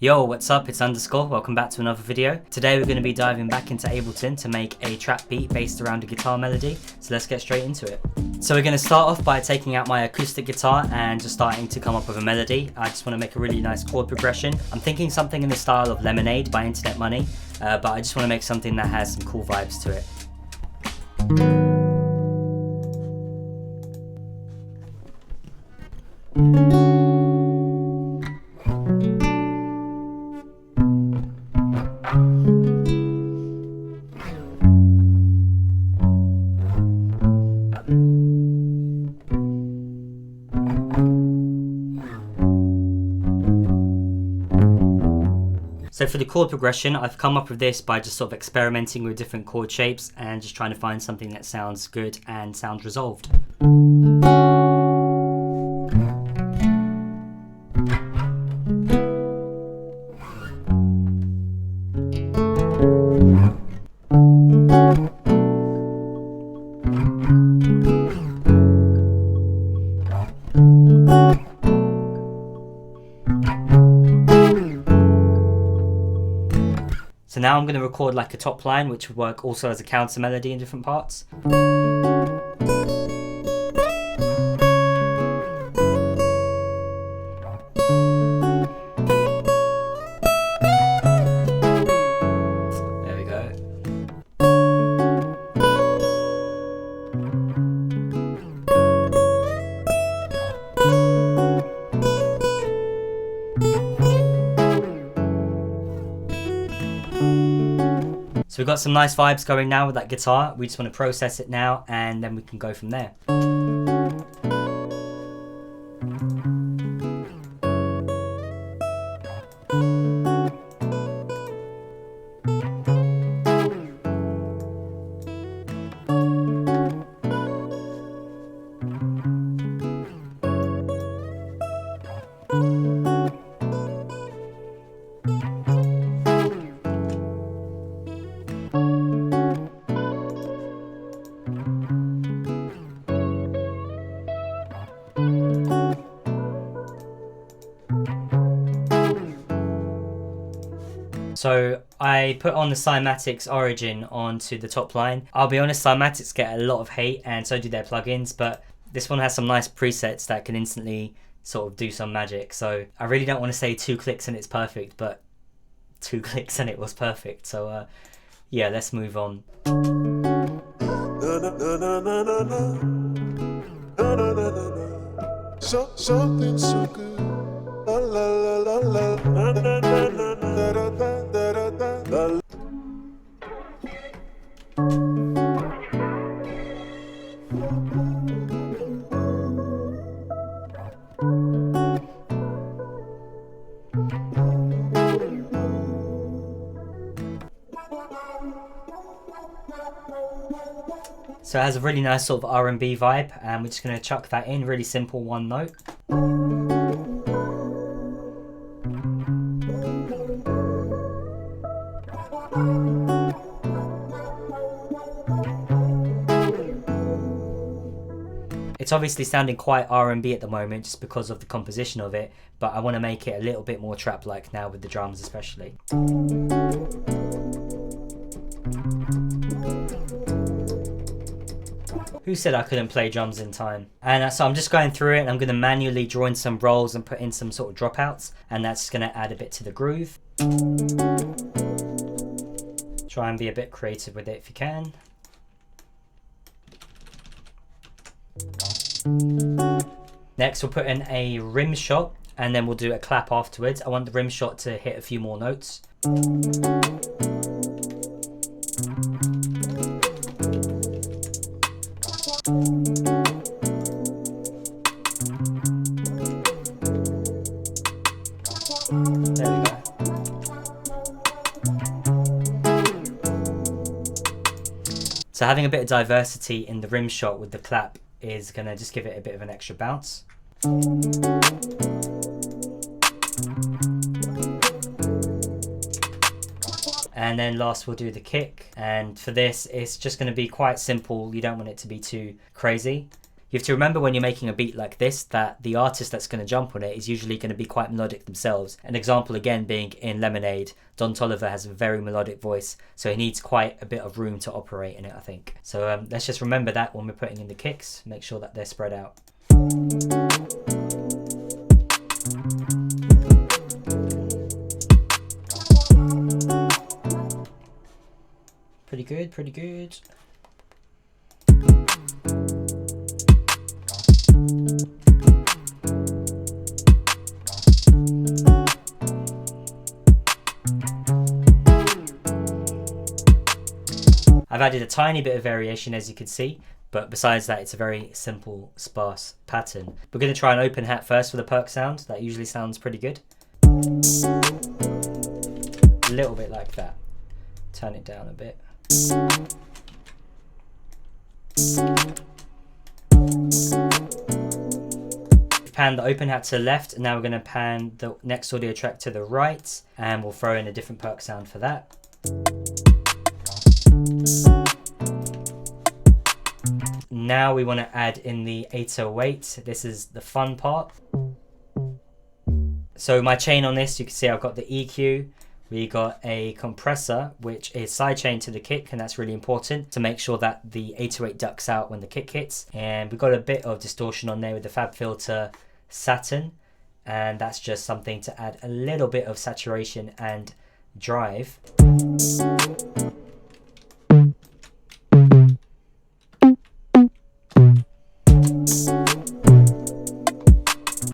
Yo, what's up? It's UndaSkore. Welcome back to another video. Today we're going to be diving back into Ableton to make a trap beat based around a guitar melody. So let's get straight into it. So we're going to start off by taking out my acoustic guitar and just starting to come up with a melody. I just want to make a really nice chord progression. I'm thinking something in the style of Lemonade by Internet Money, but I just want to make something that has some cool vibes to it. So for the chord progression, I've come up with this by just sort of experimenting with different chord shapes and just trying to find something that sounds good and sounds resolved. So now I'm going to record like a top line, which would work also as a counter melody in different parts. There we go. So we've got some nice vibes going now with that guitar. We just want to process it now and then we can go from there. So I put on the Cymatics origin onto the top line. I'll be honest, Cymatics get a lot of hate and so do their plugins, but this one has some nice presets that can instantly sort of do some magic. So I really don't want to say 2 clicks and it's perfect, but 2 clicks and it was perfect. So yeah, let's move on. Something so good. La la la la la na na na na da da da da da da. So it has a really nice sort of R&B vibe, and we're just going to chuck that in, really simple one note. It's obviously sounding quite R&B at the moment just because of the composition of it, but I want to make it a little bit more trap-like now with the drums especially. Who said I couldn't play drums in time? And so I'm just going through it and I'm going to manually draw in some rolls and put in some sort of dropouts, and that's going to add a bit to the groove. Try and be a bit creative with it if you can. Next we'll put in a rim shot and then we'll do a clap afterwards. I want the rim shot to hit a few more notes. There we go. So having a bit of diversity in the rim shot with the clap is going to just give it a bit of an extra bounce. And then last we'll do the kick, and for this it's just going to be quite simple. You don't want it to be too crazy. You have to remember when you're making a beat like this that the artist that's going to jump on it is usually going to be quite melodic themselves. An example again being in Lemonade, Don Toliver has a very melodic voice, so he needs quite a bit of room to operate in it, I think. So let's just remember that when we're putting in the kicks, make sure that they're spread out. Pretty good, pretty good. I've added a tiny bit of variation, as you can see, but besides that it's a very simple sparse pattern. We're going to try an open hat first with a perk sound. That usually sounds pretty good. A little bit like that. Turn it down a bit. Pan the open hat to the left, and now we're going to pan the next audio track to the right, and we'll throw in a different perk sound for that. Now we want to add in the 808. This is the fun part. So my chain on this, you can see I've got the EQ, we got a compressor which is sidechained to the kick, and that's really important to make sure that the 808 ducks out when the kick hits. And we've got a bit of distortion on there with the Fab Filter Saturn, and that's just something to add a little bit of saturation and drive.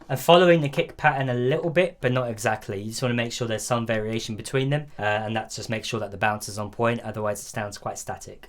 I'm following the kick pattern a little bit, but not exactly. You just want to make sure there's some variation between them, and that's just make sure that the bounce is on point, otherwise it sounds quite static.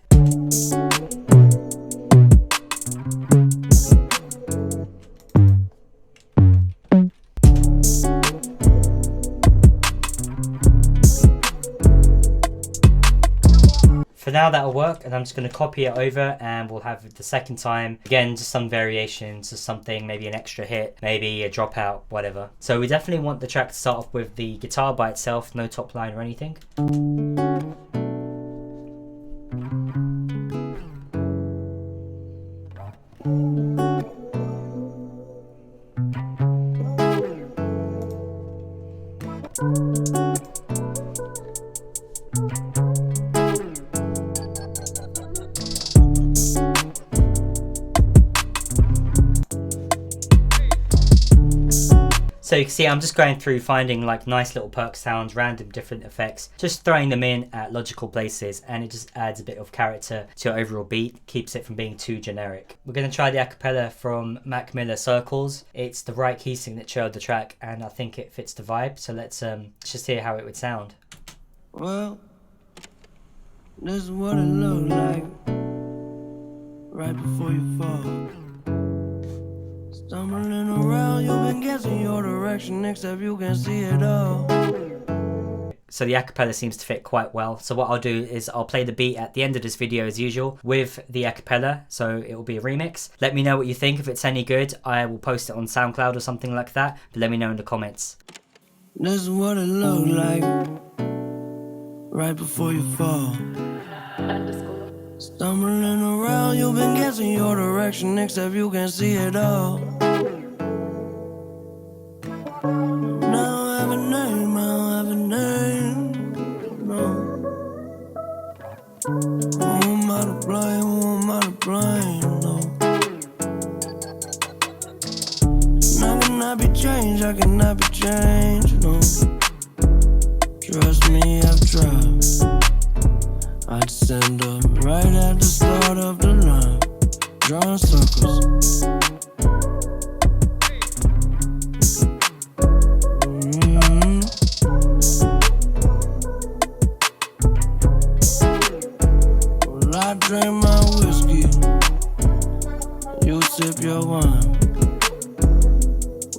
For now that'll work, and I'm just going to copy it over, and we'll have the second time again just some variations, just something, maybe an extra hit, maybe a dropout, whatever. So we definitely want the track to start off with the guitar by itself, no top line or anything. So you can see I'm just going through finding like nice little perk sounds, random different effects, just throwing them in at logical places, and it just adds a bit of character to your overall beat, keeps it from being too generic. We're going to try the acapella from Mac Miller, Circles. It's the right key signature of the track, and I think it fits the vibe, so let's just hear how it would sound. Well, this is what it looked like right before you fall. Stumbling around, you've been guessing your direction, except you can see it all. So the acapella seems to fit quite well. So what I'll do is I'll play the beat at the end of this video as usual with the acapella, so it will be a remix. Let me know what you think. If it's any good, I will post it on SoundCloud or something like that, but let me know in the comments. This is what it looked like right before you fall. UndaSkore. Stumbling around, you've been guessing your direction, except you can see it all. Now I have a name, I don't have a name, no. Who am I to blame, who am I to blame, no. And I cannot be changed, I cannot be changed, no. Trust me, I've tried. I'd stand up right at the start of the line, drawing circles. Well, I drink my whiskey, you sip your wine.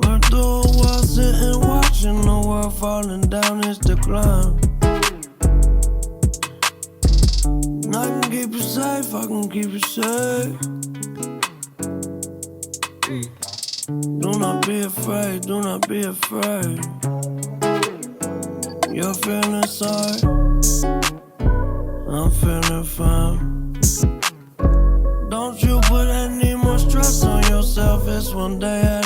We're through a while sitting watching the world falling down its decline. I can keep you safe, I can keep you safe. Do not be afraid, do not be afraid. You're feeling sorry, I'm feeling fine. Don't you put any more stress on one day